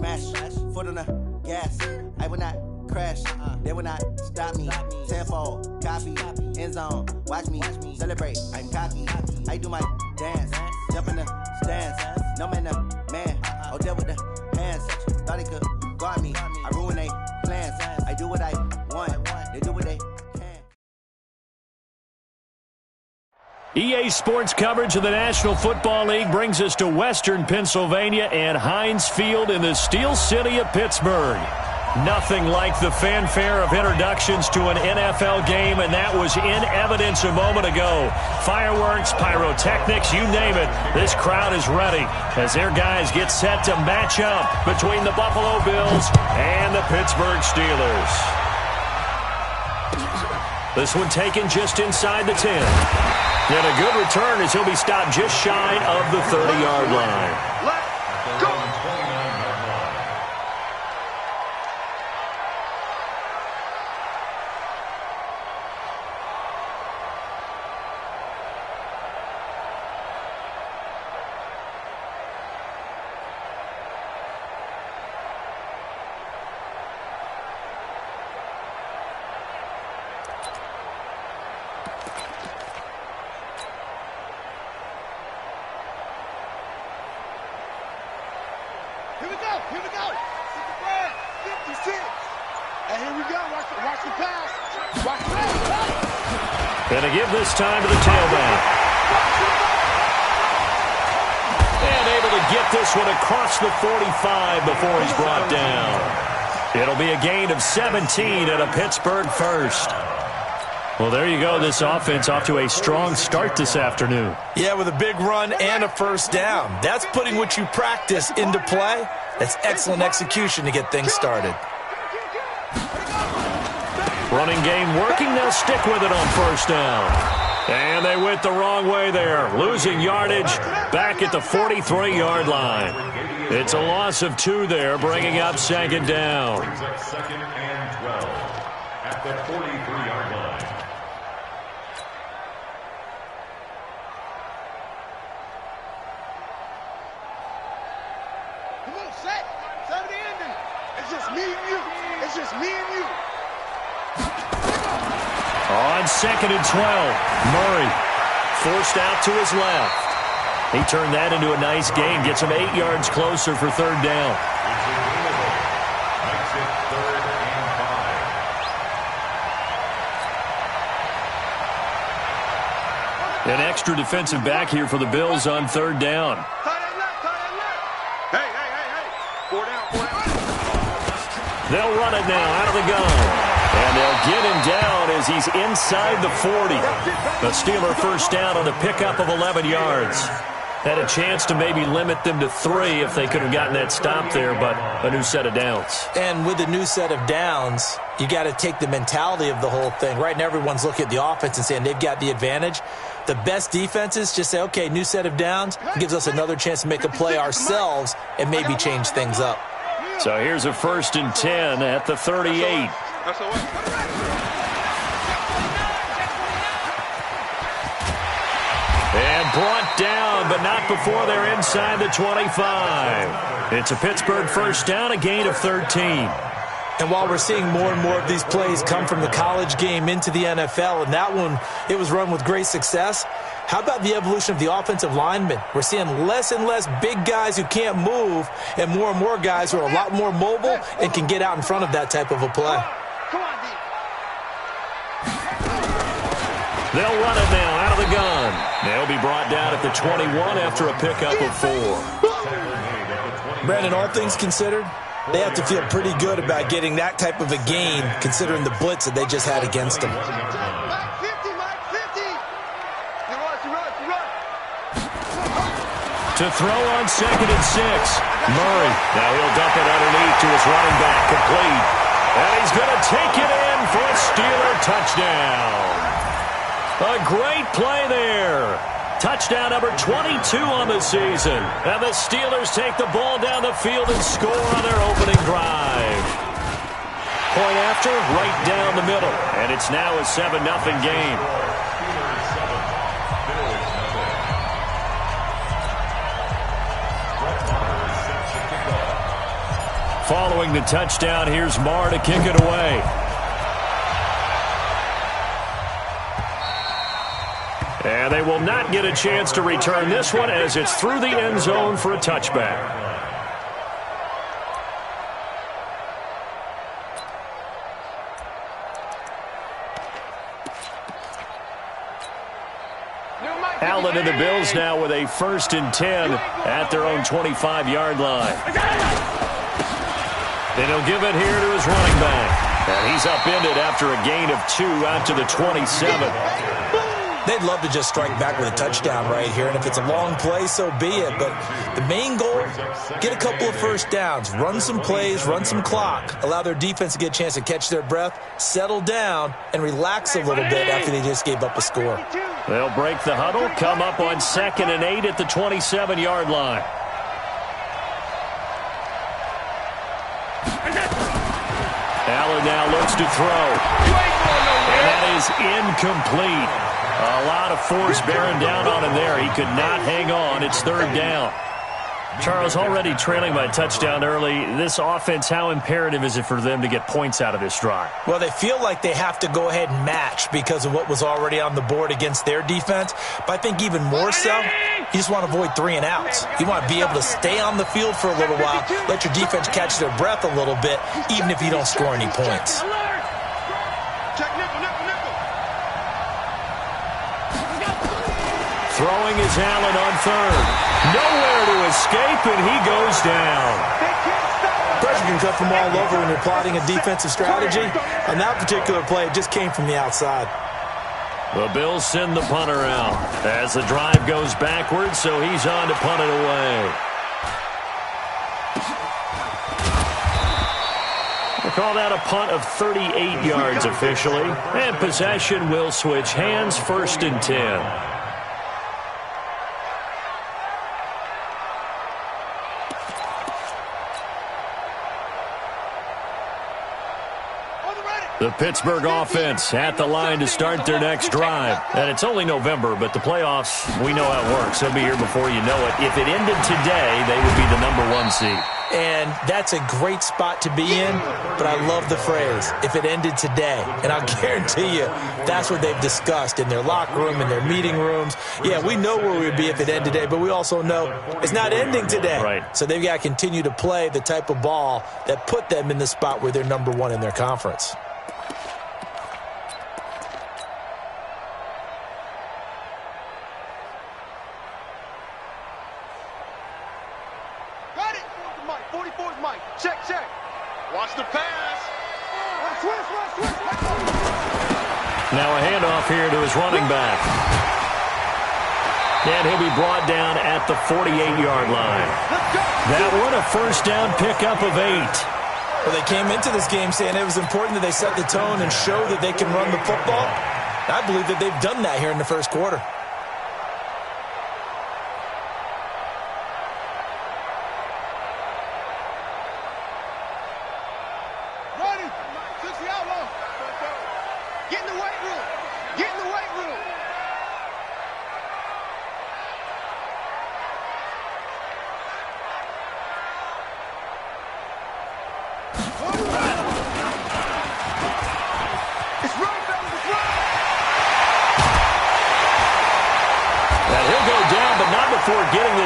Smash, foot on the gas. I will not crash. They will not stop me. Tenfold, copy, end zone. Watch me celebrate. I'm cocky. I do my dance. Jump in the stands. No man, the man. Oh, deal with the hands. Thought he could guard me. I ruin they plans. I do what I want. They do what they can. EA Sports coverage of the National Football League brings us to Western Pennsylvania and Heinz Field in the Steel City of Pittsburgh. Nothing like the fanfare of introductions to an NFL game, and that was in evidence a moment ago. Fireworks, pyrotechnics, you name it. This crowd is ready as their guys get set to match up between the Buffalo Bills and the Pittsburgh Steelers. This one taken just inside the 10. And a good return as he'll be stopped just shy of the 30-yard line. Let's go! Here we go. 56. And here we go. Watch the pass. Watch the pass. Going to give this time to the tailback. And able to get this one across the 45 before he's brought down. It'll be a gain of 17 and a Pittsburgh first. Well, there you go. This offense off to a strong start this afternoon. Yeah, with a big run and a first down. That's putting what you practice into play. That's excellent execution to get things started. Running game working. They'll stick with it on first down. And they went the wrong way there. Losing yardage back at the 43-yard line. It's a loss of 2 there, bringing up second down. Second and 12 at the 43-yard line. Come on, set. Set the ending. It's just me and you. It's just me and you. On second and 12, Murray forced out to his left. He turned that into a nice gain, gets him 8 yards closer for third down. Makes it 3rd and 5. An extra defensive back here for the Bills on third down. Tie that left. Hey. 4 down. They'll run it now out of the gun. And they'll get him down as he's inside the 40. The Steeler first down on a pickup of 11 yards. Had a chance to maybe limit them to 3 if they could have gotten that stop there, but a new set of downs. And with a new set of downs, you got to take the mentality of the whole thing. Right now, everyone's looking at the offense and saying they've got the advantage. The best defenses just say, okay, new set of downs. It gives us another chance to make a play ourselves and maybe change things up. So here's a 1st and 10 at the 38. And brought down, but not before they're inside the 25. It's a Pittsburgh first down, a gain of 13. And while we're seeing more and more of these plays come from the college game into the NFL, and that one, it was run with great success, how about the evolution of the offensive linemen? We're seeing less and less big guys who can't move and more guys who are a lot more mobile and can get out in front of that type of a play. They'll run it now out of the gun. They'll be brought down at the 21 after a pickup of 4. Brandon, all things considered, they have to feel pretty good about getting that type of a gain considering the blitz that they just had against them. To throw on second and 6. Murray. Now he'll dump it underneath to his running back, complete. And he's going to take it in for a Steeler touchdown. A great play there. Touchdown number 22 on the season. And the Steelers take the ball down the field and score on their opening drive. Point after, right down the middle. And it's now a 7-0 game. Following the touchdown, here's Marr to kick it away. And they will not get a chance to return this one as it's through the end zone for a touchback. Allen and the Bills now with a 1st and 10 at their own 25-yard line. And he'll give it here to his running back. And he's upended after a gain of 2 out to the 27. They'd love to just strike back with a touchdown right here, and if it's a long play, so be it. But the main goal, get a couple of first downs, run some plays, run some clock, allow their defense to get a chance to catch their breath, settle down, and relax a little bit after they just gave up a score. They'll break the huddle, come up on 2nd and 8 at the 27-yard line. Allen now looks to throw. And that is incomplete. A lot of force bearing down on him there. He could not hang on. It's 3rd down. Charles, already trailing by a touchdown early. This offense, how imperative is it for them to get points out of this drive? Well, they feel like they have to go ahead and match because of what was already on the board against their defense. But I think even more so, you just want to avoid 3 and outs. You want to be able to stay on the field for a little while, let your defense catch their breath a little bit, even if you don't score any points. Throwing is Allen on 3rd. Nowhere to escape, and he goes down. Pressure can come from all over when you're plotting a defensive strategy. On that particular play, it just came from the outside. The Bills send the punter out as the drive goes backwards, so he's on to punt it away. We'll call that a punt of 38 yards officially. And possession will switch hands, 1st and 10. The Pittsburgh offense at the line to start their next drive. And it's only November, but the playoffs, we know how it works. They'll be here before you know it. If it ended today, they would be the #1 seed. And that's a great spot to be in, but I love the phrase, if it ended today. And I'll guarantee you, that's what they've discussed in their locker room, in their meeting rooms. Yeah, we know where we would be if it ended today, but we also know it's not ending today. Right. So they've got to continue to play the type of ball that put them in the spot where they're #1 in their conference. Now a handoff here to his running back. And he'll be brought down at the 48-yard line. That one, a 1st down pickup of 8. Well, they came into this game saying it was important that they set the tone and show that they can run the football. I believe that they've done that here in the 1st quarter.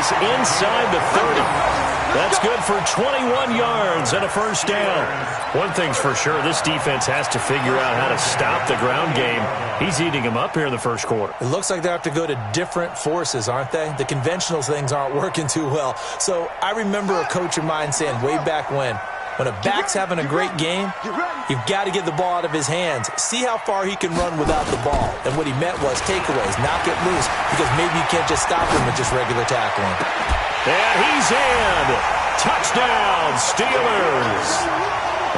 Inside the 30. That's good for 21 yards and a 1st down. One thing's for sure, this defense has to figure out how to stop the ground game. He's eating them up here in the 1st quarter. It looks like they have to go to different forces, aren't they? The conventional things aren't working too well. So I remember a coach of mine saying way back when a back's having a great game, you've got to get the ball out of his hands. See how far he can run without the ball. And what he meant was takeaways, knock it loose, because maybe you can't just stop him with just regular tackling. And he's in. Touchdown, Steelers.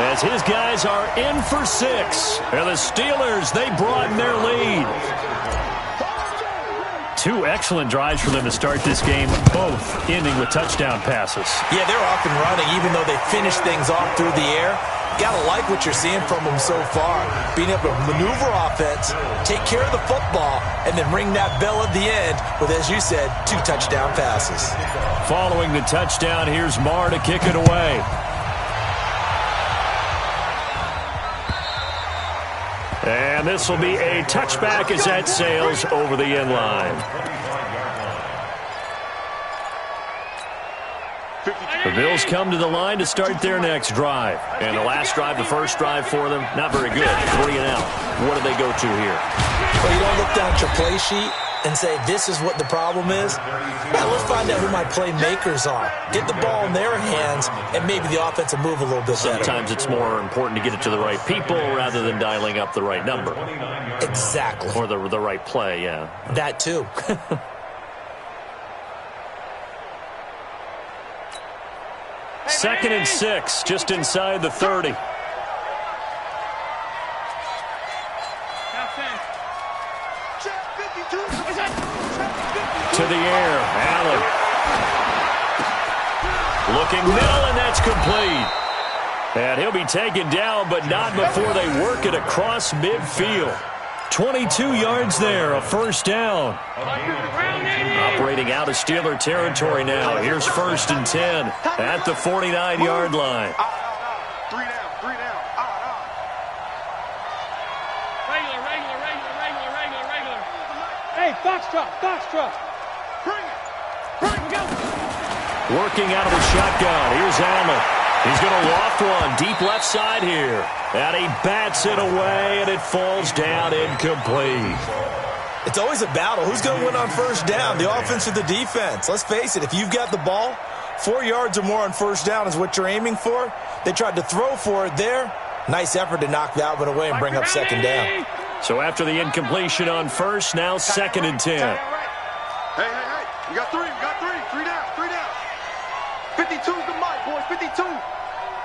As his guys are in for 6. And the Steelers, they broaden their lead. 2 excellent drives for them to start this game, both ending with touchdown passes. Yeah, they're off and running, even though they finished things off through the air. Gotta like what you're seeing from them so far. Being able to maneuver offense, take care of the football, and then ring that bell at the end with, as you said, 2 touchdown passes. Following the touchdown, here's Marr to kick it away. And this will be a touchback as that sails over the end line. The Bills come to the line to start their next drive. And the last drive, the first drive for them, not very good. 3 and out. What do they go to here? Well, you don't look down at your play sheet and say, this is what the problem is. Yeah, let's find out who my playmakers are. Get the ball in their hands, and maybe the offense will move a little bit better. Sometimes it's more important to get it to the right people rather than dialing up the right number. Exactly. Or the right play, yeah. That too. Second and 6, just inside the 30. To the air, Allen. Looking middle, and that's complete. And he'll be taken down, but not before they work it across midfield. 22 yards there, a first down. Operating out of Steeler territory now. Here's 1st and 10 at the 49-yard line. 3 down. Regular. Hey, Foxtrot. Bring it, go. Working out of the shotgun. Here's Allen. He's going to loft one deep left side here. And he bats it away, and it falls down incomplete. It's always a battle. Who's going to win on first down, the offense or the defense? Let's face it, if you've got the ball, 4 yards or more on first down is what you're aiming for. They tried to throw for it there. Nice effort to knock that one away and bring up second down. So after the incompletion on first, now 2nd and 10. Hey. We got 3. 3 down. 52's the mic, boys. 52.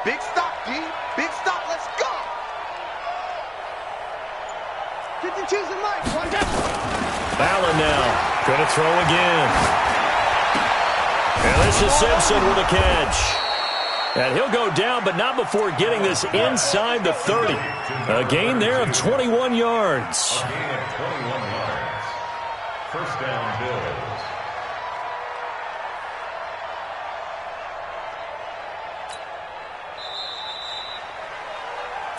Big stop, D. Big stop. Let's go. 52's the mic. One down. Allen now. Going to throw again. And this is Simpson with a catch. And he'll go down, but not before getting this inside the 30. A gain there of 21 yards. A gain of 21 yards. First down, Bills.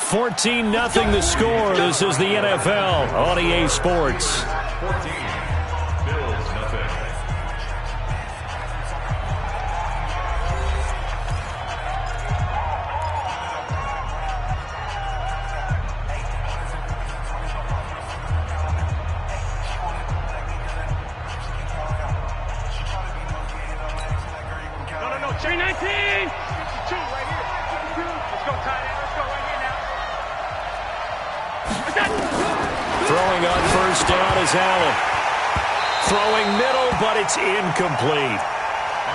14-0 the score. This is the NFL on EA Sports. 14. Bills, nothing. No. 319. 52 right here. 52. Let's go, tight end. Let's go right here now. Throwing on first down is Allen. Throwing middle, but it's incomplete.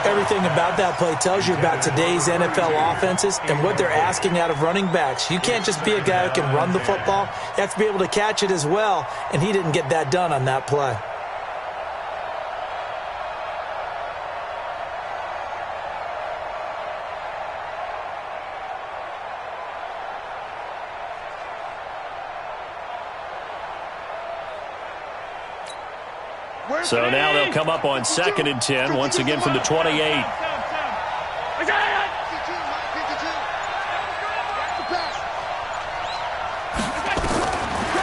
Everything about that play tells you about today's NFL offenses and what they're asking out of running backs. You can't just be a guy who can run the football. You have to be able to catch it as well, and he didn't get that done on that play. So now they'll come up on 2nd and 10, once again from the 28.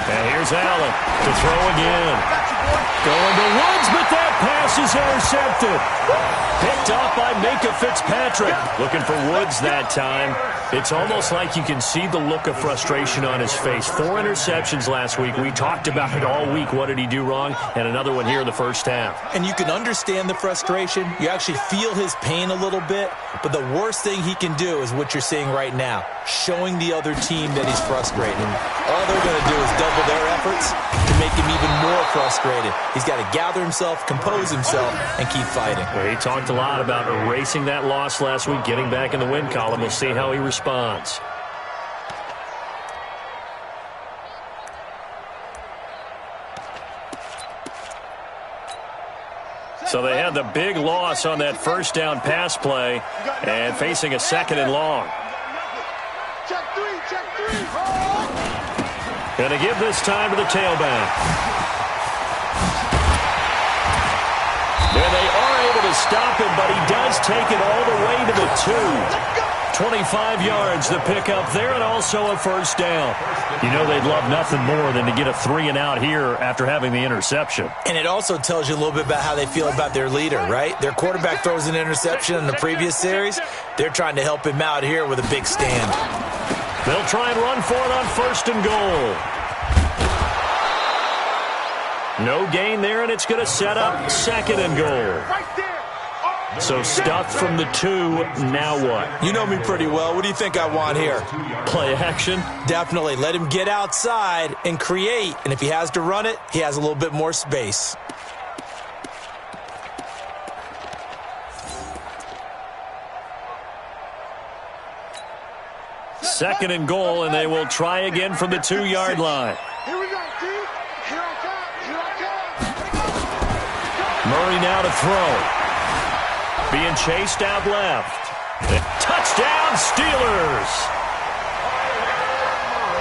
And here's Allen to throw again. Going to Woods, but that pass is intercepted. Picked off by Minkah Fitzpatrick. Looking for Woods that time. It's almost like you can see the look of frustration on his face. 4 interceptions last week. We talked about it all week. What did he do wrong? And another one here in the first half. And you can understand the frustration. You actually feel his pain a little bit. But the worst thing he can do is what you're seeing right now, showing the other team that he's frustrated. All they're going to do is double their efforts to make him even more frustrated. He's got to gather himself, compose himself, and keep fighting. Well, he talked a lot about erasing that loss last week, getting back in the win column. We'll see how he responds. So they had the big loss on that first down pass play and facing a 2nd and long. Check 3. Going to give this time to the tailback. And they are able to stop him, but he does take it all the way to the 2. 25 yards to pick up there, and also a first down. You know they'd love nothing more than to get a 3-and-out here after having the interception. And it also tells you a little bit about how they feel about their leader, right? Their quarterback throws an interception in the previous series. They're trying to help him out here with a big stand. They'll try and run for it on 1st and goal. No gain there, and it's going to set up 2nd and goal. So stuffed from the 2, now what? You know me pretty well. What do you think I want here? Play action? Definitely. Let him get outside and create. And if he has to run it, he has a little bit more space. Second and goal, and they will try again from the 2-yard line. Here we go, D. Here I come. Murray now to throw. Being chased out left. Touchdown, Steelers!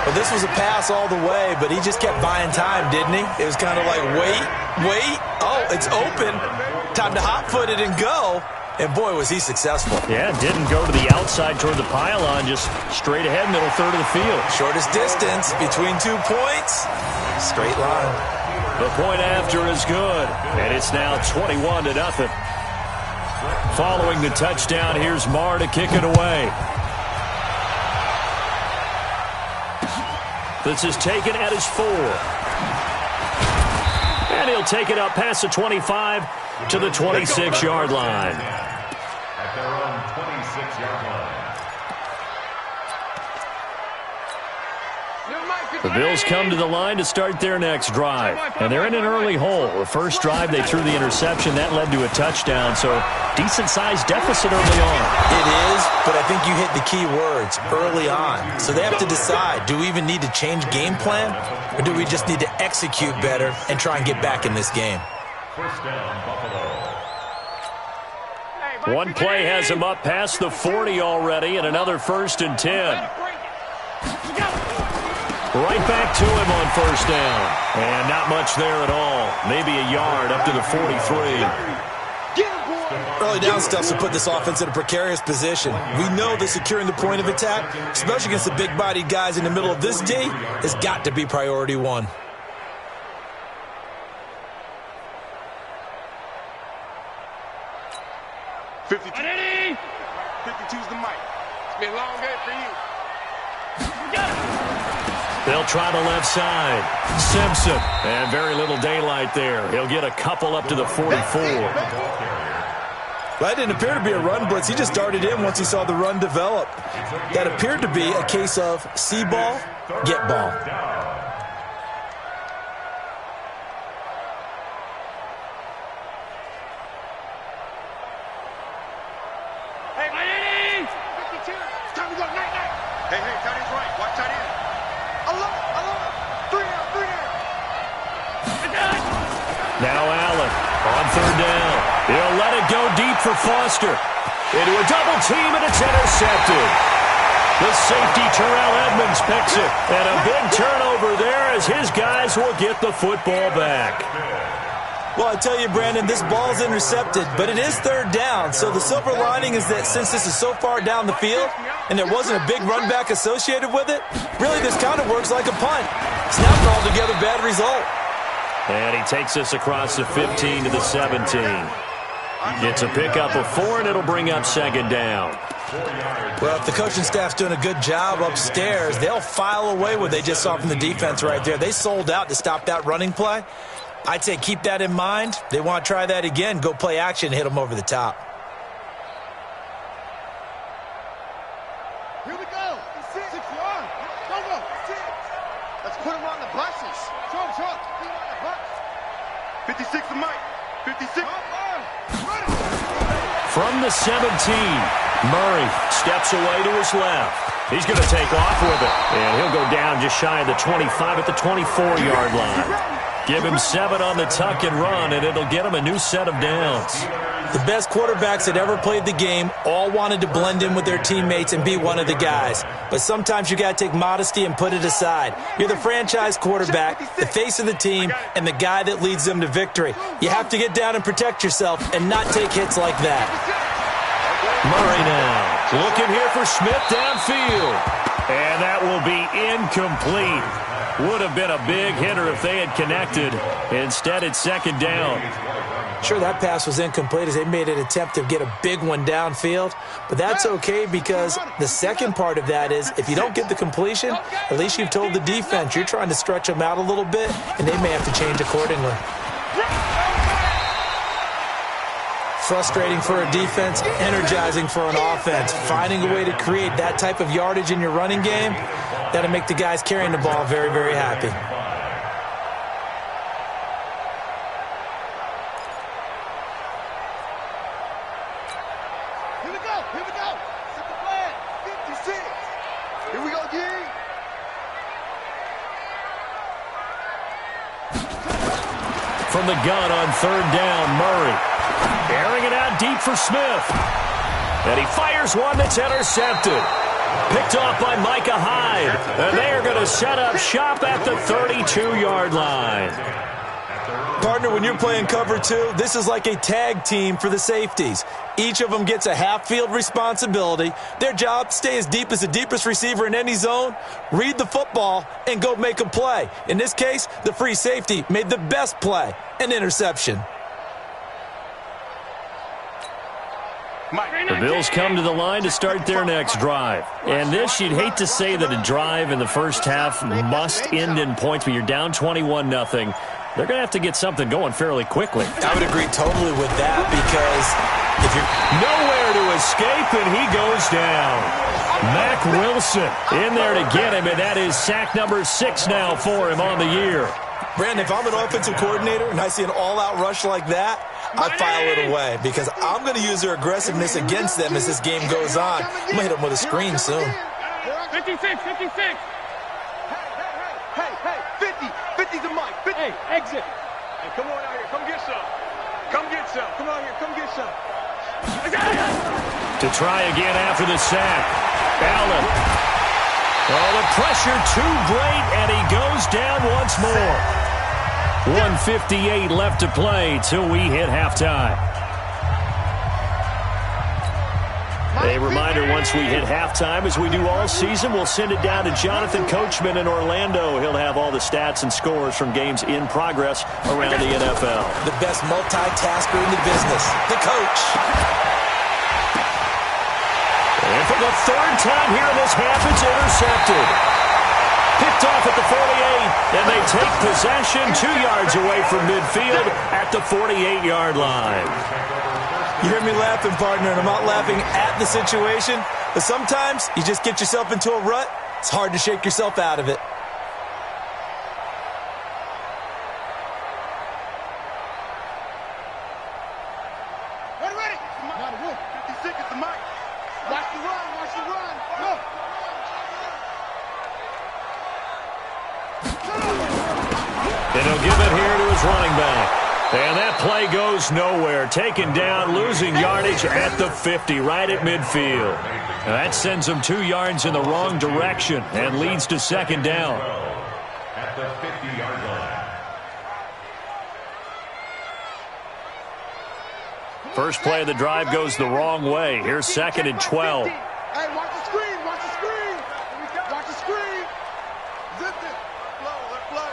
Well, this was a pass all the way, but he just kept buying time, didn't he? It was kind of like, wait. Oh, it's open. Time to hot-foot it and go. And, boy, was he successful. Yeah, didn't go to the outside toward the pylon, just straight ahead, middle third of the field. Shortest distance between 2 points. Straight line. The point after is good, and it's now 21-0. Following the touchdown, here's Marr to kick it away. This is taken at his 4. And he'll take it up past the 25 to the 26-yard line. At their own 26-yard line. The Bills come to the line to start their next drive. And they're in an early hole. The first drive, they threw the interception. That led to a touchdown, so decent-sized deficit early on. It is, but I think you hit the key words, early on. So they have to decide, do we even need to change game plan, or do we just need to execute better and try and get back in this game? First down, Buffalo. One play has him up past the 40 already, and another 1st and 10. Right back to him on 1st down. And not much there at all. Maybe a yard up to the 43. Early down stuff to put this offense in a precarious position. We know that securing the point of attack, especially against the big-bodied guys in the middle of this D, has got to be priority 1. Ready? 52's the mic. It's been a long day for you. They'll try the left side. Simpson. And very little daylight there. He'll get a couple up to the 44. That didn't appear to be a run blitz. He just darted in once he saw the run develop. That appeared to be a case of see ball, get ball. Hey, 52. It's time to go. Night. Hey, tight end's right. Watch tight end. I love it. 3 down. Now Allen on 3rd down. He'll let it go deep for Foster. Into a double team, and it's intercepted. The safety, Terrell Edmonds, picks it. And a big turnover there as his guys will get the football back. Well, I tell you, Brandon, this ball's intercepted, but it is 3rd down. So the silver lining is that since this is so far down the field and there wasn't a big run back associated with it, really this kind of works like a punt. It's not an altogether bad result. And he takes us across the 15 to the 17. Gets a pickup of 4, and it'll bring up 2nd down. Well, if the coaching staff's doing a good job upstairs, they'll file away what they just saw from the defense right there. They sold out to stop that running play. I'd say keep that in mind. They want to try that again. Go play action, hit them over the top. Here we go. 6 yards. Go. Let's put him on the buses. Show him. Put him on the bus. 56 to Mike. 56. From the 17, Murray steps away to his left. He's going to take off with it, and he'll go down just shy of the 25 at the 24-yard line. Give him 7 on the tuck and run, and it'll get him a new set of downs. The best quarterbacks that ever played the game all wanted to blend in with their teammates and be one of the guys. But sometimes you got to take modesty and put it aside. You're the franchise quarterback, the face of the team, and the guy that leads them to victory. You have to get down and protect yourself and not take hits like that. Murray now. Looking here for Smith downfield. And that will be incomplete. Would have been a big hitter if they had connected. Instead, it's second down. Sure, that pass was incomplete as they made an attempt to get a big one downfield. But that's okay because the second part of that is if you don't get the completion, at least you've told the defense you're trying to stretch them out a little bit, and they may have to change accordingly. Frustrating for a defense, energizing for an offense. Finding a way to create that type of yardage in your running game, that'll make the guys carrying the ball very, very happy. Here we go. Set the plan. 56. Here we go, G. From the gun on third down, Murray. Airing it out deep for Smith. And he fires one that's intercepted. Picked off by Micah Hyde. And they are going to set up shop at the 32-yard line. Partner, when you're playing cover two, this is like a tag team for the safeties. Each of them gets a half-field responsibility. Their job, stay as deep as the deepest receiver in any zone, read the football, and go make a play. In this case, the free safety made the best play, an interception. The Bills come to the line to start their next drive. And this, you'd hate to say that a drive in the first half must end in points, but you're down 21-0. They're going to have to get something going fairly quickly. I would agree totally with that because if you're nowhere to escape, and he goes down. Mack Wilson in there to get him, and that is sack number 6 now for him on the year. Brandon, if I'm an offensive coordinator and I see an all-out rush like that, I file it away because I'm going to use their aggressiveness against them as this game goes on. I'm going to hit them with a screen soon. 56. Hey, 50. 50's the mic. 50. Hey, exit. Hey, come on out here. Come get some. Come on out here. Come get some. To try again after the sack. Allen. Oh, the pressure too great, and he goes down once more. 1:58 left to play till we hit halftime. A reminder, once we hit halftime, as we do all season, we'll send it down to Jonathan Coachman in Orlando. He'll have all the stats and scores from games in progress around the NFL. The best multitasker in the business, the coach. And for the third time here in this half, it's intercepted. Picked off at the 48, and they take possession 2 yards away from midfield at the 48-yard line. You hear me laughing, partner, and I'm not laughing at the situation, but sometimes you just get yourself into a rut. It's hard to shake yourself out of it. Ready. 56 is the mic. Watch the run. Go. And he'll give it here to his running back. And that play goes nowhere. Taken down, losing yardage at the 50, right at midfield. Now that sends him 2 yards in the wrong direction and leads to second down. At the 50-yard line. First play of the drive goes the wrong way. Here's second and 12. Hey, watch the screen. Watch the screen. Zip it. Let flow.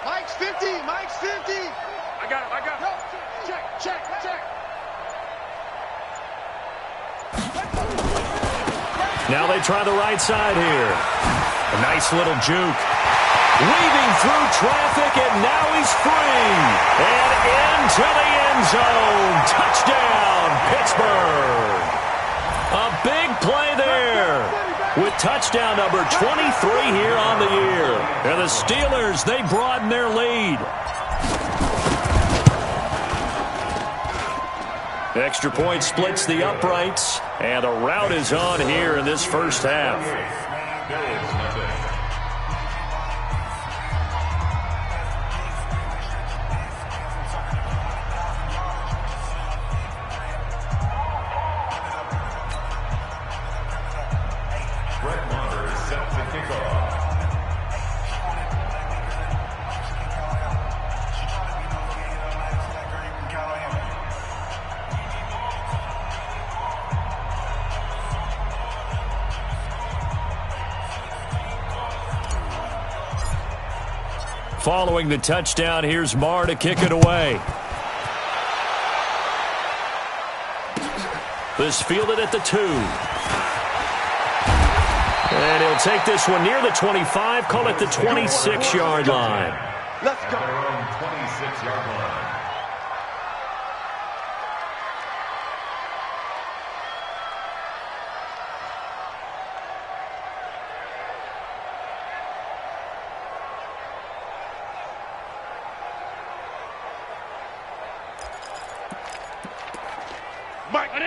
Mike's 50. I got him. Check. Now they try the right side here. A nice little juke. Weaving through traffic, and now he's free. And into the end zone. Touchdown, Pittsburgh. A big play there. With touchdown number 23 here on the year. And the Steelers, they broaden their lead. Extra point splits the uprights, and a rout is on here in this first half. Brett Maher is set to kick off. Following the touchdown, here's Marr to kick it away. This fielded at the 2. And he'll take this one near the 25, call it the 26-yard line. Let's go. 26-yard line.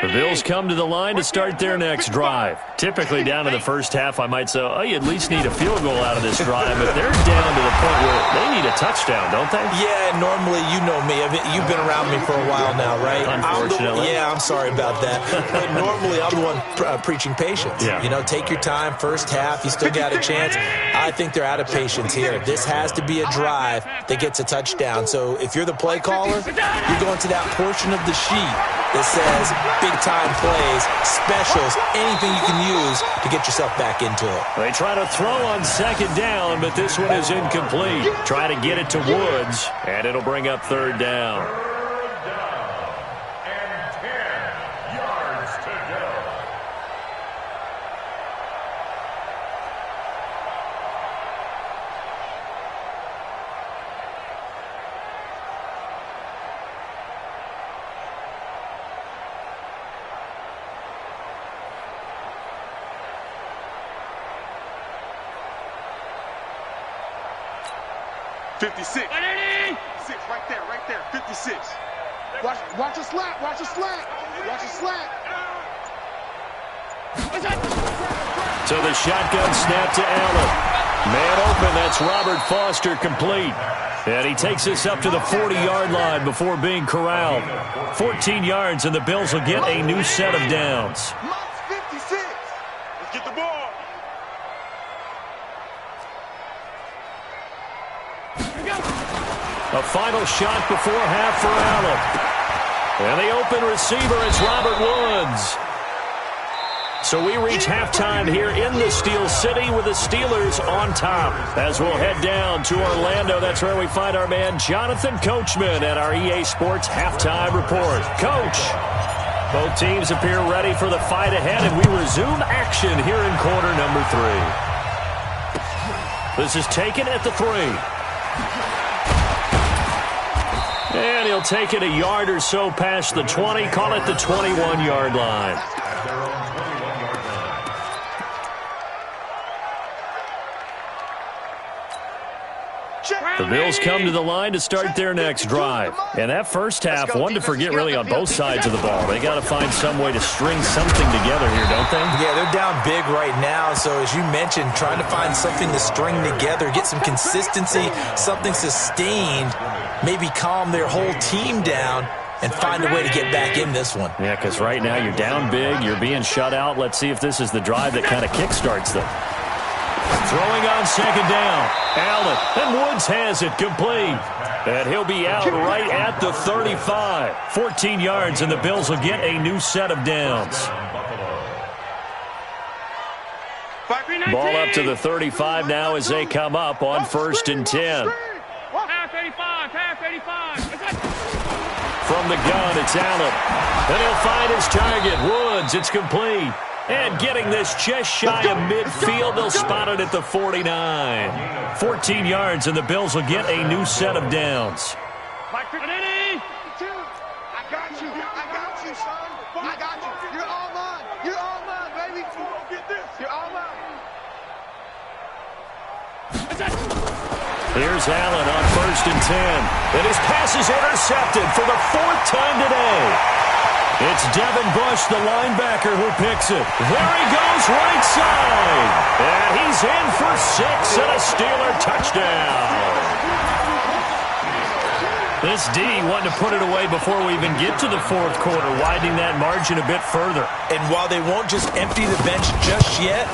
The Bills come to the line to start their next drive. Typically down in the first half, I might say, oh, you at least need a field goal out of this drive, but they're down to the point where they need a touchdown, don't they? Yeah, normally, you know me. You've been around me for a while now, right? Unfortunately. I'm sorry about that. But normally, I'm the one preaching patience. Yeah. You know, take your time, first half, you still got a chance. I think they're out of patience here. This has to be a drive that gets a touchdown. So if you're the play caller, you're going to that portion of the sheet that says big-time plays, specials, anything you can use to get yourself back into it. They try to throw on second down, but this one is incomplete. Try to get it to Woods, and it'll bring up third down. Third down and 10 yards to go. Six right there, 56. Watch a slant, watch a slant, watch a slant. So the shotgun snap to Allen. Man open, that's Robert Foster complete. And he takes us up to the 40-yard line before being corralled. 14 yards, and the Bills will get a new set of downs. 56. Let's get the ball. A final shot before half for Allen. And the open receiver, it's Robert Woods. So we reach halftime here in the Steel City with the Steelers on top. As we'll head down to Orlando, that's where we find our man Jonathan Coachman at our EA Sports Halftime Report. Coach, both teams appear ready for the fight ahead, and we resume action here in quarter number 3. This is taken at the 3. And he'll take it a yard or so past the 20, call it the 21-yard line. At their own 21-yard line. The Bills come to the line to start their next drive. And that first half, one to forget really on both sides of the ball. They got to find some way to string something together here, don't they? Yeah, they're down big right now. So as you mentioned, trying to find something to string together, get some consistency, something sustained, maybe calm their whole team down and find a way to get back in this one. Yeah, because right now you're down big, you're being shut out. Let's see if this is the drive that kind of kickstarts them. Throwing on second down. Allen, and Woods has it complete. And he'll be out right at the 35. 14 yards, and the Bills will get a new set of downs. Ball up to the 35 now as they come up on 1st and 10. Half 85. From the gun, it's Allen. And he'll find his target. Woods, it's complete. And getting this just shy of midfield, they'll spot it at the 49. 14 yards, and the Bills will get a new set of downs. I got you, son. I got you. You're all mine. You're all mine, baby. Get this. You're all mine. Here's Allen on 1st and 10. And his pass is intercepted for the 4th time today. It's Devin Bush, the linebacker, who picks it. There he goes, right side. And he's in for 6 and a Steeler touchdown. This D wanted to put it away before we even get to the 4th quarter, widening that margin a bit further. And while they won't just empty the bench just yet,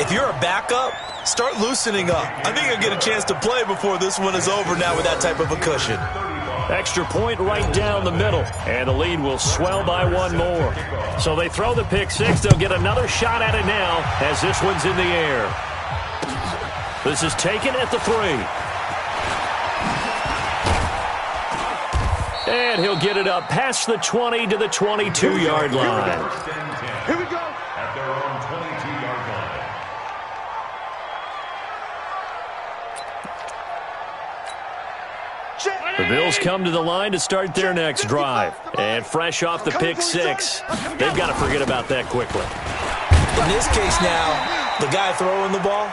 if you're a backup, start loosening up. I think you'll get a chance to play before this one is over now with that type of a cushion. Extra point right down the middle, and the lead will swell by one more. So they throw the pick six. They'll get another shot at it now as this one's in the air. This is taken at the 3. And he'll get it up past the 20 to the 22-yard line. Here we go. At their own 22-yard line. The Bills come to the line to start their next drive. And fresh off the pick six, they've got to forget about that quickly. In this case now, the guy throwing the ball,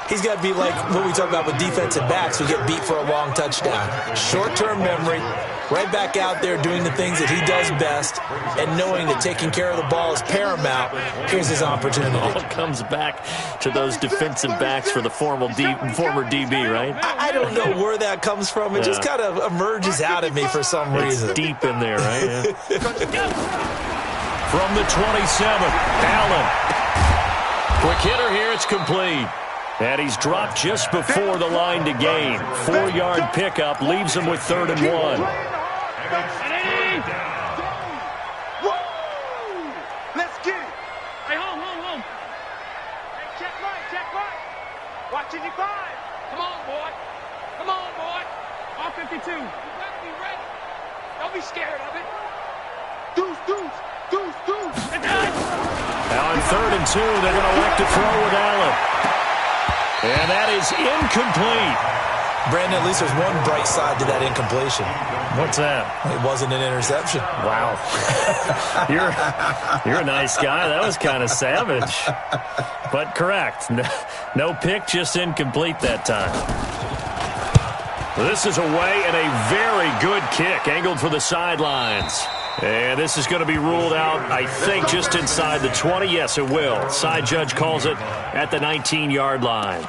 he's got to be like what we talk about with defensive backs who get beat for a long touchdown. Short-term memory, right back out there doing the things that he does best, and knowing that taking care of the ball is paramount. Here's his opportunity. All comes back to those defensive backs for the former DB, right? I don't know where that comes from. It just kind of emerges out of me for some reason. It's deep in there, right? Yeah. From the 27, Allen. Quick hitter here, it's complete. And he's dropped just before the line to gain. 4-yard pickup leaves him with 3rd and 1. Let's get it. Hey, home. Hey, check right. Watch it, 5. Come on, boy. All 52. You better be ready. Don't be scared of it. Deuce. Now on 3rd and 2, they're going to elect to throw with Allen. And that is incomplete. Brandon, at least there's one bright side to that incompletion. What's that? It wasn't an interception. Wow. You're a nice guy. That was kind of savage. But correct. No pick, just incomplete that time. This is away and a very good kick, angled for the sidelines. And this is going to be ruled out, I think, just inside the 20. Yes, it will. Side judge calls it at the 19-yard line.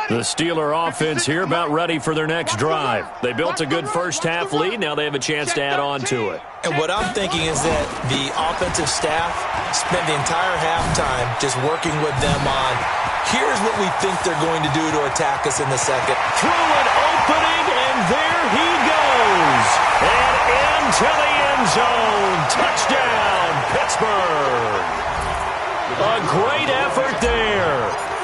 The Steeler offense here about ready for their next drive. They built a good first-half lead. Now they have a chance to add on to it. And what I'm thinking is that the offensive staff spent the entire halftime just working with them on, here's what we think they're going to do to attack us in the second. Through an opening, and there he goes. And into the end zone. Touchdown, Pittsburgh. A great effort there.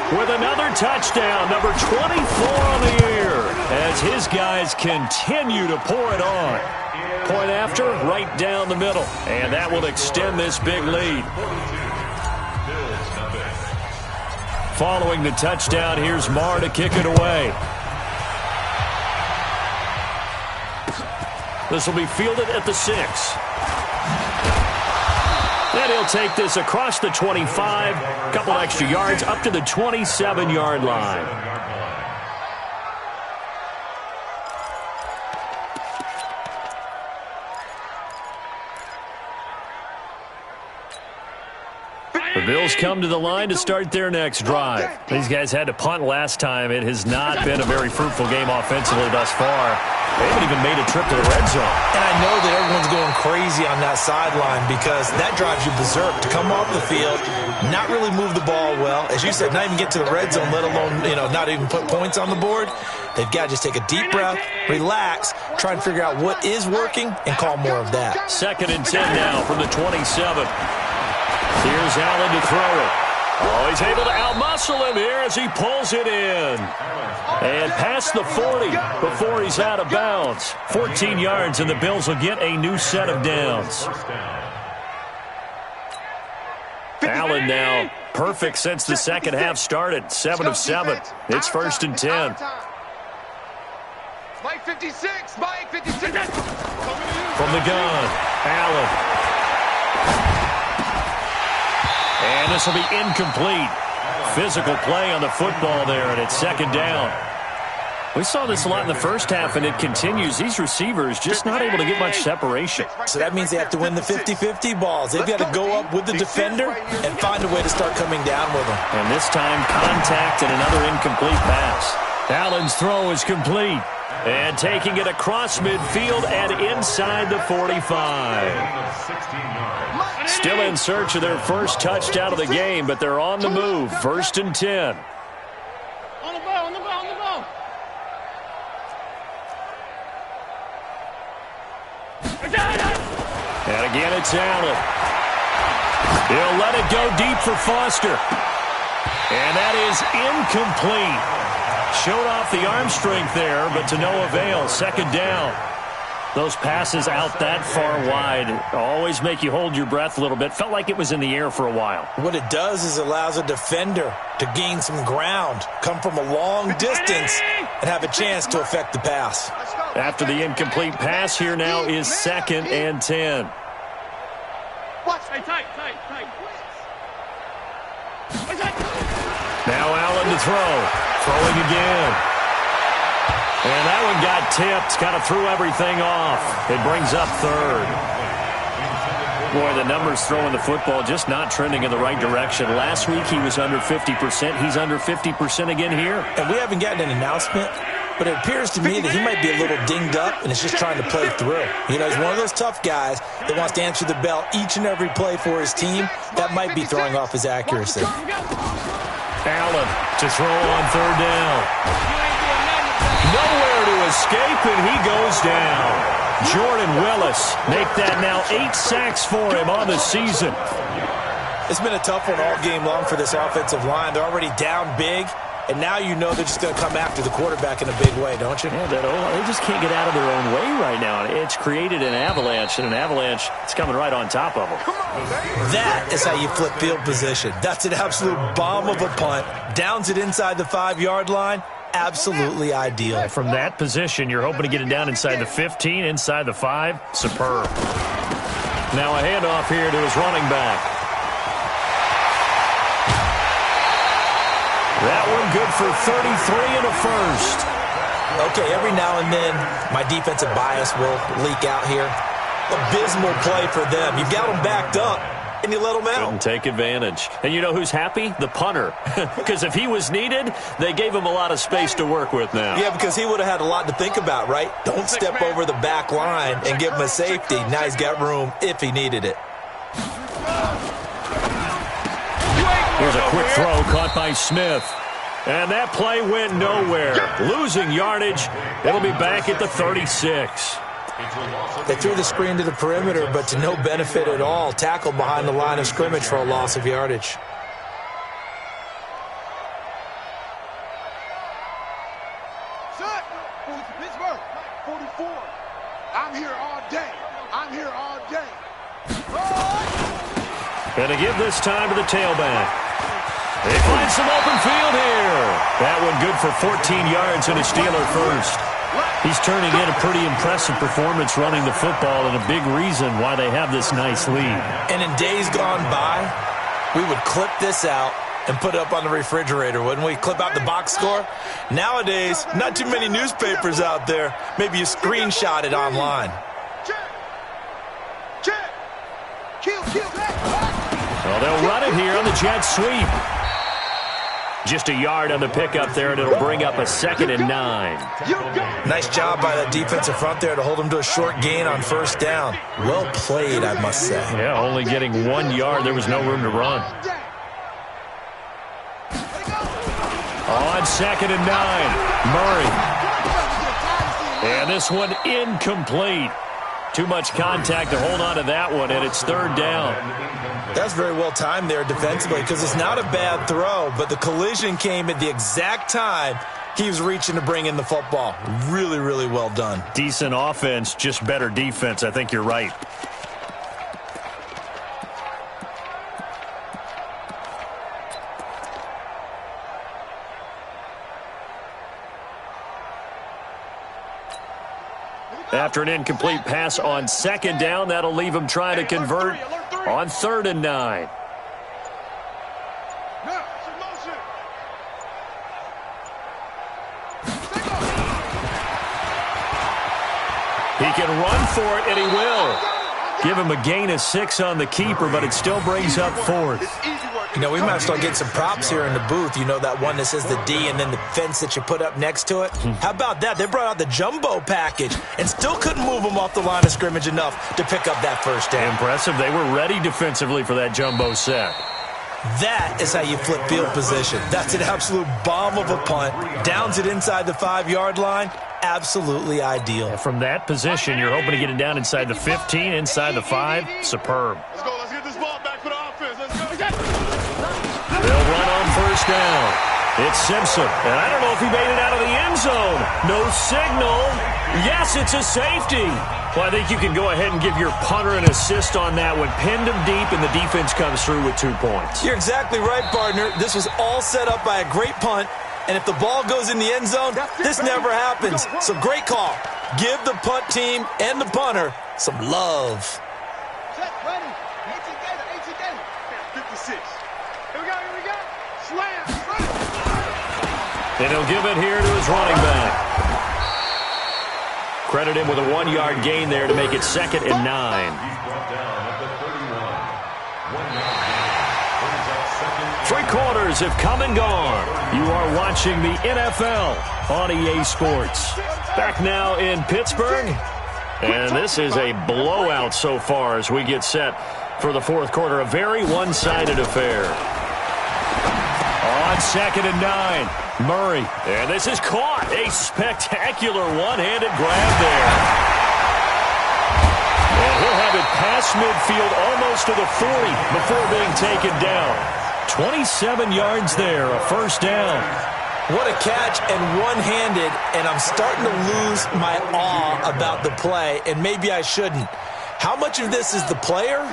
With another touchdown, number 24 on the year, as his guys continue to pour it on. Point after, right down the middle, and that will extend this big lead. Following the touchdown, here's Marr to kick it away. This will be fielded at the 6. And he'll take this across the 25, a couple extra yards, up to the 27-yard line. The Bills come to the line to start their next drive. These guys had to punt last time. It has not been a very fruitful game offensively thus far. They haven't even made a trip to the red zone. And I know that everyone's going crazy on that sideline because that drives you berserk to come off the field, not really move the ball well. As you said, not even get to the red zone, let alone, not even put points on the board. They've got to just take a deep breath, relax, try and figure out what is working, and call more of that. 2nd and 10 now from the 27. Here's Allen to throw it. Oh, he's able to outmuscle him here as he pulls it in. And past the 40 before he's out of bounds. 14 yards, and the Bills will get a new set of downs. Allen now perfect since the second half started. 7 of 7. It's 1st and 10. Mike 56. Mike 56. From the gun, Allen. And this will be incomplete. Physical play on the football there, and it's 2nd down. We saw this a lot in the first half, and it continues. These receivers just not able to get much separation. So that means they have to win the 50-50 balls. They've got to go up with the defender and find a way to start coming down with them. And this time, contact and another incomplete pass. Allen's throw is complete. And taking it across midfield and inside the 45. Still in search of their first touchdown of the game, but they're on the move. 1st and 10. On the ball. And again, it's Allen. He'll let it go deep for Foster. And that is incomplete. Showed off the arm strength there, but to no avail. Second down. Those passes out that far wide always make you hold your breath a little bit. Felt like it was in the air for a while. What it does is it allows a defender to gain some ground, come from a long distance, and have a chance to affect the pass. After the incomplete pass, here now is 2nd and 10. Tight. Now Allen to throw. Throwing again. And that one got tipped. Kind of threw everything off. It brings up 3rd. Boy, the numbers throwing the football just not trending in the right direction. Last week he was under 50%. He's under 50% again here. And we haven't gotten an announcement, but it appears to me that he might be a little dinged up and is just trying to play through. You know, he's one of those tough guys that wants to answer the bell each and every play for his team. That might be throwing off his accuracy. Allen to throw on 3rd down. Nowhere to escape, and he goes down. Jordan Willis make that now 8 sacks for him on the season. It's been a tough one all game long for this offensive line. They're already down big, and now you know they're just going to come after the quarterback in a big way, don't you? Yeah, they just can't get out of their own way right now. It's created an avalanche, and an avalanche is coming right on top of them. That is how you flip field position. That's an absolute bomb of a punt. Downs it inside the 5-yard line. Absolutely ideal. From that position, you're hoping to get it down inside the 15, inside the 5. Superb. Now a handoff here to his running back. That one good for 33 and a first. Okay, every now and then, my defensive bias will leak out here. Abysmal play for them. You've got them backed up, and you let them out. Couldn't take advantage. And you know who's happy? The punter. Because if he was needed, they gave him a lot of space to work with now. Yeah, because he would have had a lot to think about, right? Don't step over the back line and give him a safety. Now he's got room if he needed it. Here's a quick throw caught by Smith. And that play went nowhere. Losing yardage. It'll be back at the 36. They threw the screen to the perimeter, but to no benefit at all. Tackled behind the line of scrimmage for a loss of yardage. Pittsburgh, 44. I'm here all day. I'm here all day. And to give this time to the tailback. They find some open field here. That one good for 14 yards and a Steeler first. He's turning in a pretty impressive performance running the football and a big reason why they have this nice lead. And in days gone by, we would clip this out and put it up on the refrigerator, wouldn't we? Clip out the box score. Nowadays, not too many newspapers out there. Maybe you screenshot it online. Well, they'll run it here on the jet sweep. Just a yard on the pickup there, and it'll bring up a 2nd and 9. Nice job by the defensive front there to hold them to a short gain on 1st down. Well played, I must say. Yeah, only getting 1 yard. There was no room to run. On 2nd and 9, Murray. And this one incomplete. Too much contact to hold on to that one, and it's 3rd down. That's very well timed there defensively because it's not a bad throw, but the collision came at the exact time he was reaching to bring in the football. Really, really well done. Decent offense, just better defense. I think you're right. After an incomplete pass on 2nd down, that'll leave him trying to convert on 3rd and 9. He can run for it, and he will. Give him a gain of 6 on the keeper, but it still brings up 4th. You know, we might start getting some props here in the booth. You know, that one that says the D and then the fence that you put up next to it? How about that? They brought out the jumbo package and still couldn't move them off the line of scrimmage enough to pick up that 1st down. Impressive. They were ready defensively for that jumbo set. That is how you flip field position. That's an absolute bomb of a punt. Downs it inside the 5-yard line. Absolutely ideal. From that position, you're hoping to get it down inside the 15, inside the 5. Superb. Let's go. Let's get this ball back for the offense. Let's go. They'll run on 1st first down. It's Simpson, and I don't know if he made it out of the end zone. No signal. Yes, it's a safety. Well, I think you can go ahead and give your punter an assist on that one. Pinned him deep, and the defense comes through with 2 points. You're exactly right, partner. This was all set up by a great punt, and if the ball goes in the end zone, this never happens. So great call. Give the punt team and the punter some love. Set, ready. 56. Here we go. Slam. And he'll give it here to his running back. Credit him with a 1-yard gain there to make it 2nd and 9. He's brought down at the 31. 1 yard gain. 3 quarters have come and gone. You are watching the NFL on EA Sports. Back now in Pittsburgh. And this is a blowout so far as we get set for the 4th quarter. A very one-sided affair. On 2nd and 9. Murray. And this is caught. A spectacular one-handed grab there. And he'll have it past midfield almost to the 40 before being taken down. 27 yards there, a first down. What a catch and one-handed, and I'm starting to lose my awe about the play, and maybe I shouldn't. How much of this is the player?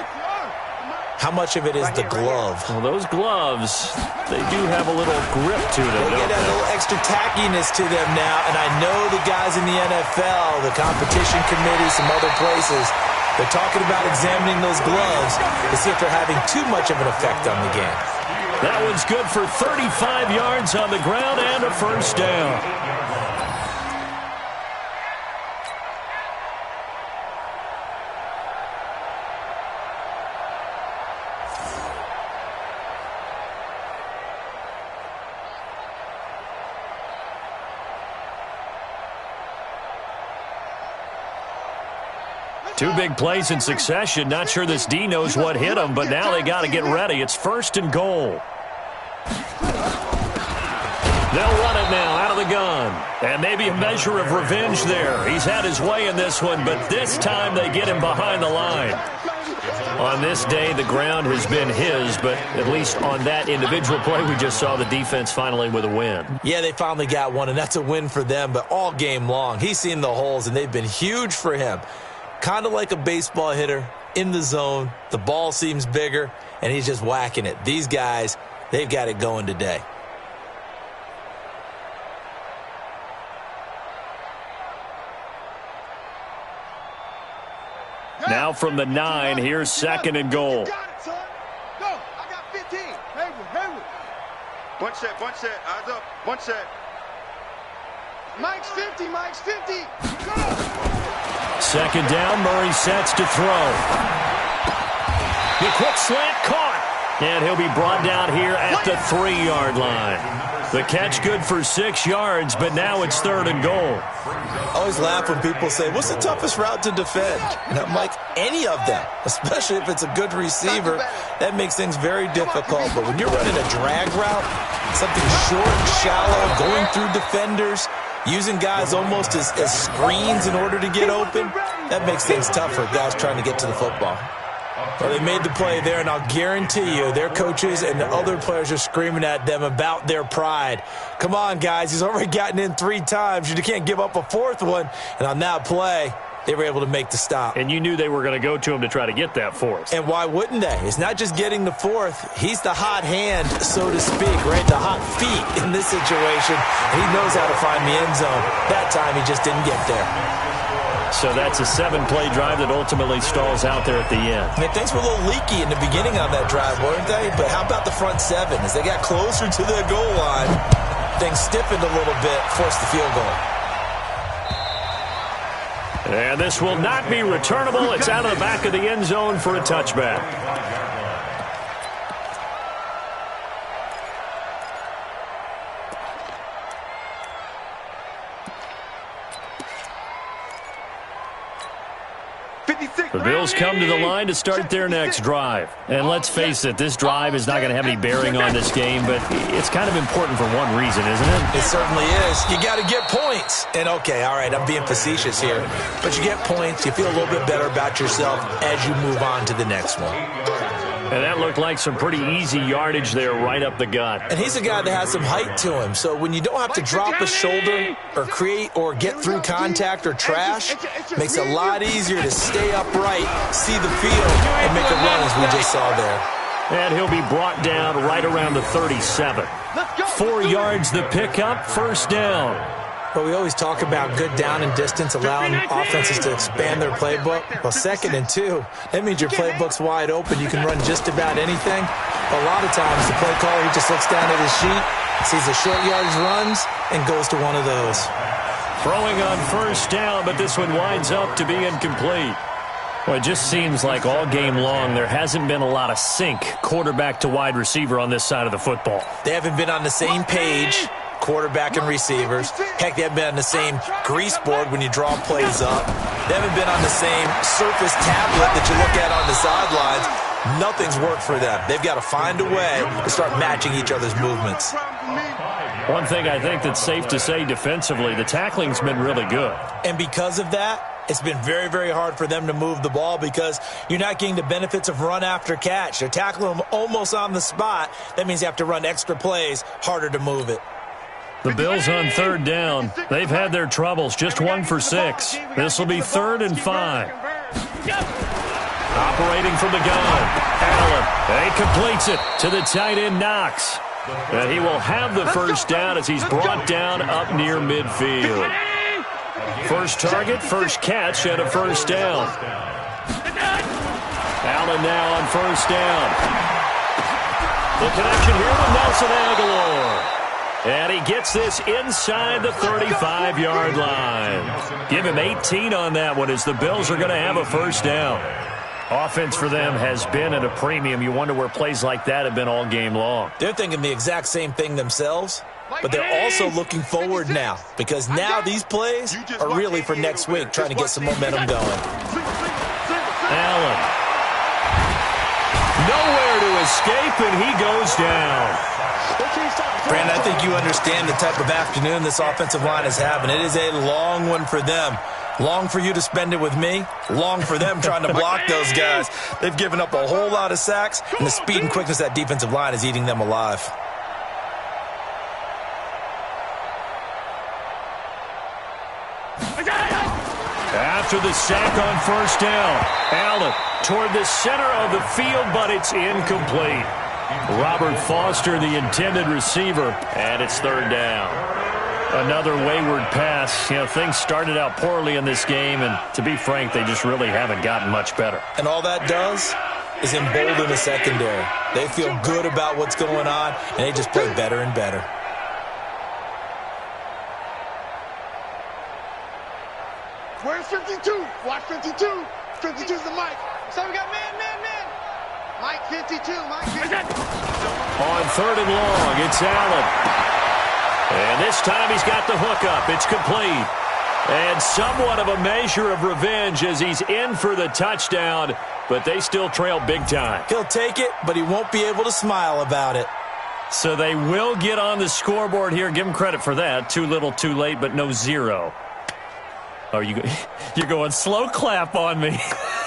How much of it is the glove? Well, those gloves, they do have a little grip to them. They get a little extra tackiness to them now, and I know the guys in the NFL, the competition committee, some other places, they're talking about examining those gloves to see if they're having too much of an effect on the game. That one's good for 35 yards on the ground and a first down. Two big plays in succession. Not sure this D knows what hit him, but now they got to get ready. It's 1st and goal. They'll run it now out of the gun. And maybe a measure of revenge there. He's had his way in this one, but this time they get him behind the line. On this day, the ground has been his, but at least on that individual play, we just saw the defense finally with a win. Yeah, they finally got one, and that's a win for them, but all game long, he's seen the holes, and they've been huge for him. Kind of like a baseball hitter in the zone. The ball seems bigger, and he's just whacking it. These guys, they've got it going today. Now from the 9, here's 2nd and goal. Got it, son. Go. I got 15. Hayward. Bunch set. Eyes up. Bunch set. Mike's 50. Go. 2nd down, Murray sets to throw. The quick slant caught. And he'll be brought down here at the 3-yard line. The catch good for 6 yards, but now it's 3rd and goal. I always laugh when people say, what's the toughest route to defend? And I'm like, any of them, especially if it's a good receiver. That makes things very difficult. But when you're running a drag route, something short, shallow, going through defenders, using guys almost as screens in order to get open, that makes things tough for guys trying to get to the football. Well, they made the play there, and I'll guarantee you their coaches and the other players are screaming at them about their pride. Come on, guys. He's already gotten in 3 times. You can't give up a 4th one. And on that play, they were able to make the stop. And you knew they were going to go to him to try to get that 4th. And why wouldn't they? It's not just getting the 4th. He's the hot hand, so to speak, right? The hot feet in this situation. And he knows how to find the end zone. That time he just didn't get there. So that's a 7-play drive that ultimately stalls out there at the end. And things were a little leaky in the beginning on that drive, weren't they? But how about the front 7? As they got closer to the goal line, things stiffened a little bit, forced the field goal. And this will not be returnable. It's out of the back of the end zone for a touchback. The Bills come to the line to start their next drive. And let's face it, this drive is not going to have any bearing on this game, but it's kind of important for one reason, isn't it? It certainly is. You got to get points. And, okay, all right, I'm being facetious here. But you get points, you feel a little bit better about yourself as you move on to the next one. And that looked like some pretty easy yardage there right up the gut. And he's a guy that has some height to him. So when you don't have to drop a shoulder or create or get through contact or trash, makes it a lot easier to stay upright, see the field, and make a run as we just saw there. And he'll be brought down right around the 37. 4 yards the pickup, first down. But we always talk about good down and distance, allowing offenses to expand their playbook. Well, 2nd and 2, that means your playbook's wide open. You can run just about anything. A lot of times, the play caller, he just looks down at his sheet, sees the short yardage runs, and goes to one of those. Throwing on first down, but this one winds up to be incomplete. Well, it just seems like all game long there hasn't been a lot of sync quarterback to wide receiver on this side of the football. They haven't been on the same page, quarterback and receivers. Heck, they haven't been on the same grease board when you draw plays up. They haven't been on the same Surface tablet that you look at on the sidelines. Nothing's worked for them. They've got to find a way to start matching each other's movements. One thing I think that's safe to say defensively, the tackling's been really good. And because of that, it's been very, very hard for them to move the ball because you're not getting the benefits of run after catch. They're tackling them almost on the spot. That means you have to run extra plays, harder to move it. The Bills on third down. They've had their troubles, just 1 for 6. This will be 3rd and 5. Operating from the gun, Allen. He completes it to the tight end, Knox. And he will have the first down as he's brought down up near midfield. First target, first catch, and a first down. Allen now on first down. The connection here with Nelson Aguilar. And he gets this inside the 35-yard line. Give him 18 on that one as the Bills are going to have a first down. Offense for them has been at a premium. You wonder where plays like that have been all game long. They're thinking the exact same thing themselves, but they're also looking forward now because now these plays are really for next week, trying to get some momentum going. Allen. Nowhere to escape, and he goes down. Brandon, I think you understand the type of afternoon this offensive line is having. It is a long one for them. Long for you to spend it with me. Long for them trying to block those guys. They've given up a whole lot of sacks, and the speed and quickness of that defensive line is eating them alive. After the sack on first down, Allen toward the center of the field, but it's incomplete. Robert Foster, the intended receiver, and it's 3rd down. Another wayward pass. You know, things started out poorly in this game, and to be frank, they just really haven't gotten much better. And all that does is embolden the secondary. They feel good about what's going on, and they just play better and better. Where's 52? Watch 52. 52's the mic. So we got man. Mike 52, Mike 52. On 3rd and long, it's Allen. And this time he's got the hookup. It's complete. And somewhat of a measure of revenge as he's in for the touchdown, but they still trail big time. He'll take it, but he won't be able to smile about it. So they will get on the scoreboard here. Give him credit for that. Too little, too late, but no 0. Oh, you're going slow clap on me.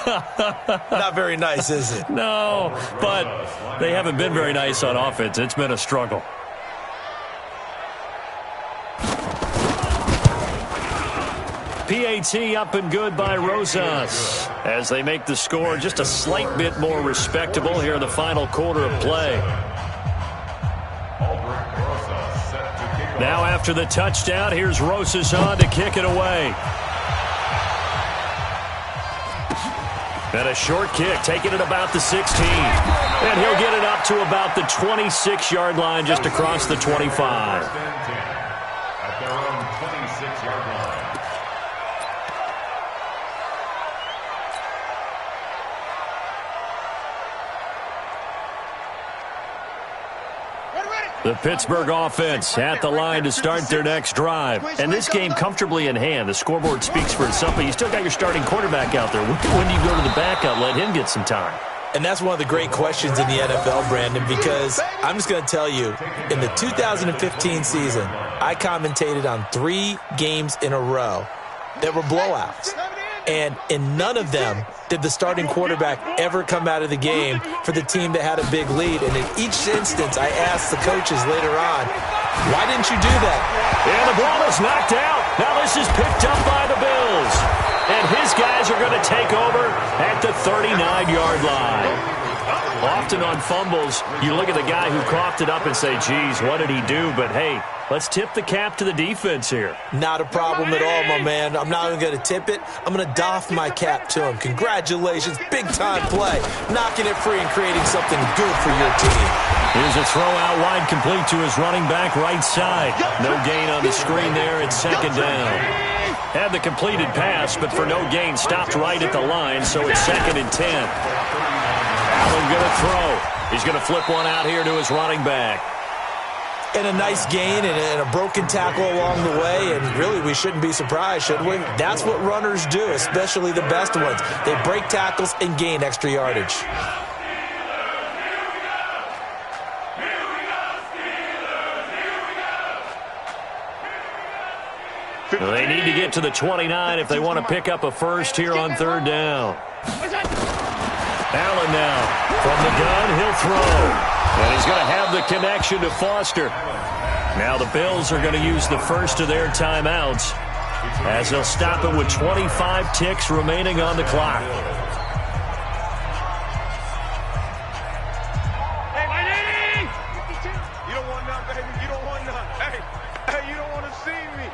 Not very nice, is it? No, but they haven't been very nice on offense. It's been a struggle. PAT up and good by Rosas as they make the score just a slight bit more respectable here in the final quarter of play. Now after the touchdown, here's Rosas on to kick it away. And a short kick, taking it about the 16. And he'll get it up to about the 26-yard line, just across the 25. At their own 26-yard line. The Pittsburgh offense at the line to start their next drive. And this game comfortably in hand. The scoreboard speaks for itself, but you still got your starting quarterback out there. When do you go to the backup? Let him get some time. And that's one of the great questions in the NFL, Brandon, because I'm just going to tell you, in the 2015 season, I commentated on 3 games in a row that were blowouts. And in none of them did the starting quarterback ever come out of the game for the team that had a big lead. And in each instance, I asked the coaches later on, why didn't you do that? And the ball is knocked out. Now this is picked up by the Bills. And his guys are going to take over at the 39-yard line. Often on fumbles, you look at the guy who coughed it up and say, geez, what did he do? But, hey, let's tip the cap to the defense here. Not a problem at all, my man. I'm not even going to tip it. I'm going to doff my cap to him. Congratulations. Big-time play. Knocking it free and creating something good for your team. Here's a throw out wide complete to his running back right side. No gain on the screen there. It's second down. Had the completed pass, but for no gain, stopped right at the line, so it's 2nd and 10. Allen going to throw. He's going to flip one out here to his running back. And a nice gain and a broken tackle along the way, and really we shouldn't be surprised, should we? That's what runners do, especially the best ones. They break tackles and gain extra yardage. They need to get to the 29 if they want to pick up a first here on 3rd down. Allen now from the gun, he'll throw. And he's going to have the connection to Foster. Now the Bills are going to use the first of their timeouts as they'll stop it with 25 ticks remaining on the clock. Hey, lady! You don't want none, baby. You don't want none. Hey, you don't want to see me.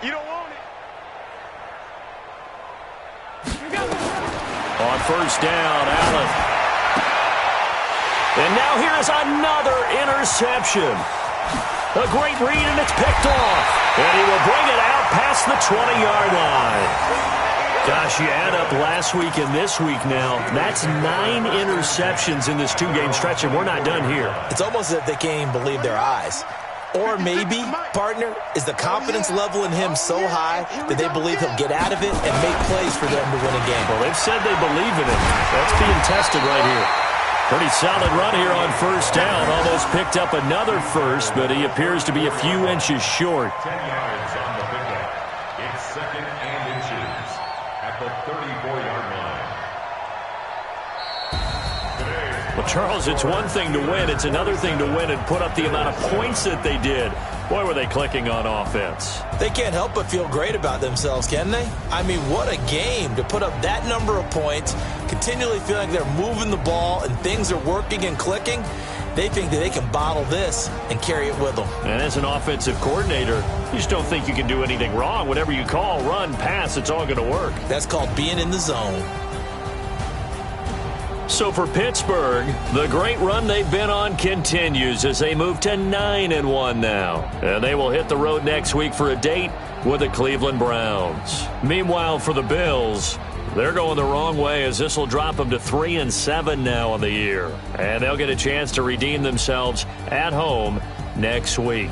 You don't want it. On 1st down, Allen. And now here is another interception. A great read, and it's picked off. And he will bring it out past the 20-yard line. Gosh, you add up last week and this week now. That's 9 interceptions in this 2-game stretch, and we're not done here. It's almost as if they can't even believe their eyes. Or maybe, partner, is the confidence level in him so high that they believe he'll get out of it and make plays for them to win a game. Well, they've said they believe in him. That's being tested right here. Pretty solid run here on 1st down. Almost picked up another first, but he appears to be a few inches short. 10 yards on the pickup. It's 2nd and inches at the 34-yard line. Well, Charles, it's one thing to win. It's another thing to win and put up the amount of points that they did. Boy, were they clicking on offense. They can't help but feel great about themselves, can they? I mean, what a game to put up that number of points, continually feeling like they're moving the ball and things are working and clicking. They think that they can bottle this and carry it with them. And as an offensive coordinator, you just don't think you can do anything wrong. Whatever you call, run, pass, it's all going to work. That's called being in the zone. So for Pittsburgh, the great run they've been on continues as they move to 9-1 now. And they will hit the road next week for a date with the Cleveland Browns. Meanwhile, for the Bills, they're going the wrong way as this will drop them to 3-7 now on the year. And they'll get a chance to redeem themselves at home next week.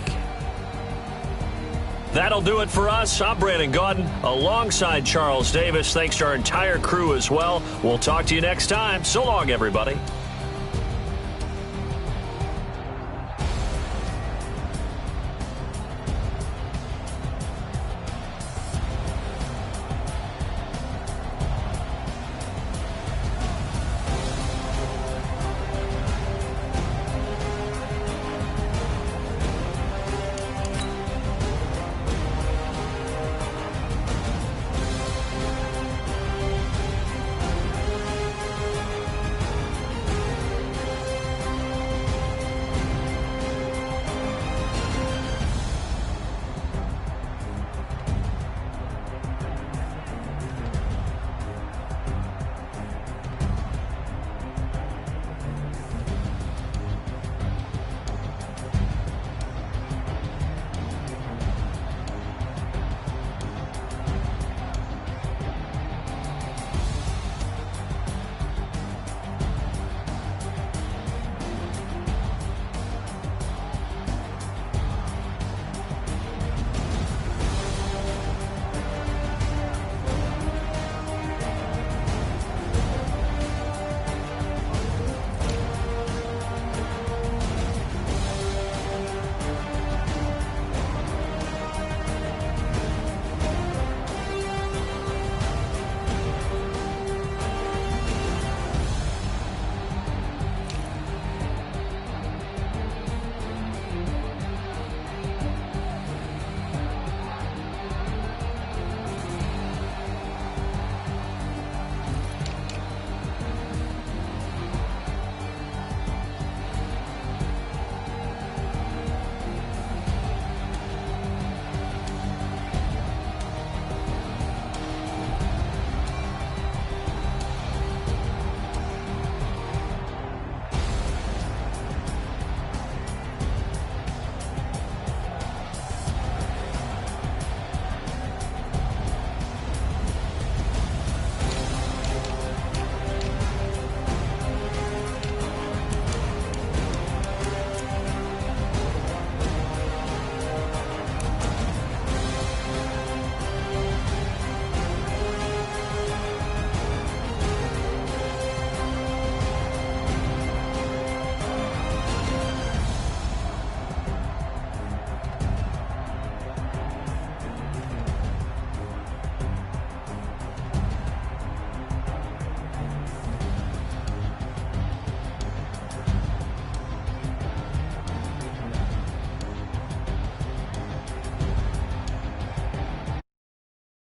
That'll do it for us. I'm Brandon Gaudin alongside Charles Davis. Thanks to our entire crew as well. We'll talk to you next time. So long, everybody.